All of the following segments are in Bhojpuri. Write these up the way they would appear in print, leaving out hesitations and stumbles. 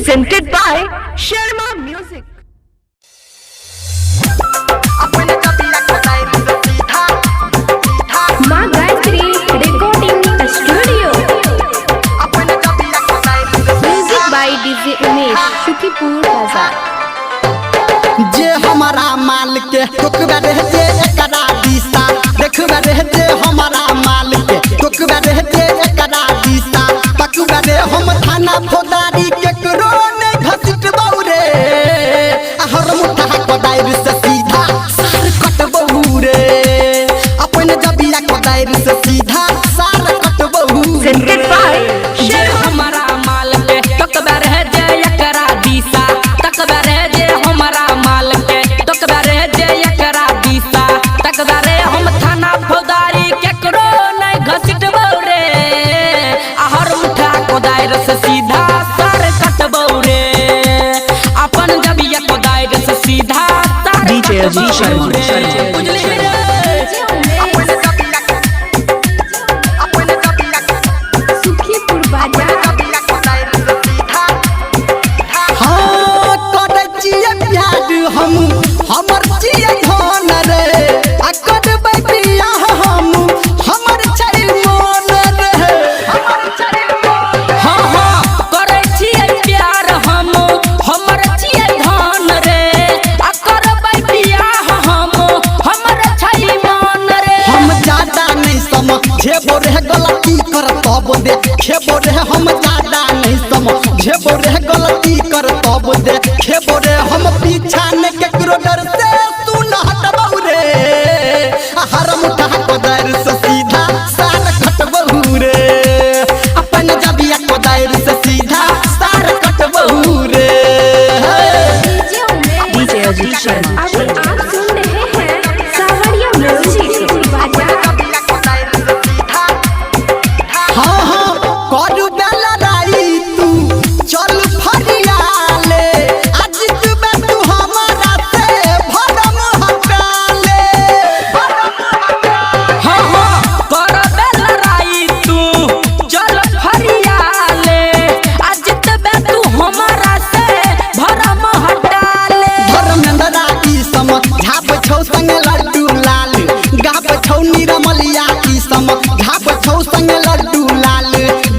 presented by Sharma Music. माँ Gayatri recording studio. Music by DJ Umesh, Shukipur Bazaar. जे हमारा माल के टोकबा रहते एकरा दिशा देखबा रहते हमारा माल के टोकबा रहते एकरा दिशा पकबा रे हम थाना फौदारी के करो ने घसीट बौरे हर मुठा कोदाइर से सीधा सार कटबहू रे अपन जबिया कोदाइर से सीधा सार कटबहू Presented by Sharma. हमारा माल के टोकबा रहते एकरा दिशा तकबा रहते हमारा माल के टोकबा रहते एकरा दिशा तकबा रे हम थाना फौदारी केकरो नहीं घसीटबौ रे हर मुठा कोदाइर से सीधा सार कटबौ रे अपन जबिया कोदाइर से सीधा सार DJ अजीत शर्मा, बुझली रे Shukipur Bazaar. हाँ करे चिए प्यार हम हमर चिए धन रे आ करबै बियाह हम हमर छै मन रे हाँ हाँ करे छियै प्यार हम हमर छियै धन रे आ करबै बियाह हम हमर छै मन रे हम ज्यादा नहीं समझेबो रे गलती कर तब दे खेबो रे हम ज्यादा नहीं समझेबो रे गलती कर तब दे खेबो रे हम पीछा ने केकरो डर से तू न हटबौ रे हर मुठा कोदाइर से सीधा सार कटबहू रे अपन जबिया कोदाइर से सीधा सार कटबहू रे DJ अजीत शर्मा। अभी आप सुन रहे हैं सावरिया म्यूजिक बाजार. हाँ हाँ करू बेला राई तू चल फरियाले आज तू हमारा से भरम हटाले हाँ हाँ कर बेलराई तू चल फरियाले आज तबे तू हमारा से भरम हटाले धर्मेंद्रा की समझाब छौ संग लड्डू लाल गाब छौ निरमलिया की समझाब छौ संग लड्डू लाल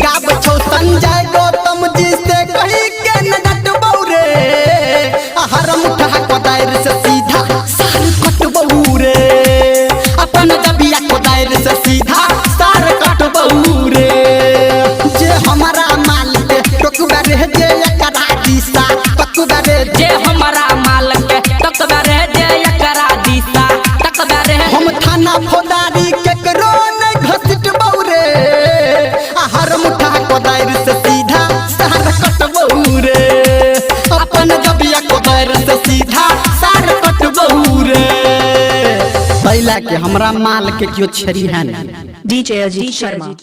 गाब छौ संजय गौतम जी से कही के न डटबौ रे हर मुठा कोदाइर से सीधा सार कटबहू रे अपन जबिया कोदाइर से सीधा सार कटबहू रे जे हमारा माल के टोकबा रह जे एकरा दिशा पकबा रे जे हमारा माल के तकबा रे जे एकरा दिशा तकबा रे हम थाना फौदारी केकरो नहीं घसीटबौ रे हर मुठा कोदाइर से सीधा सार कटबहू रे अपन जबिया कोदाइर से सीधा सार कटबहू रे पहला के हमरा माल के क्यों छरी है ना DJ अजीत शर्मा।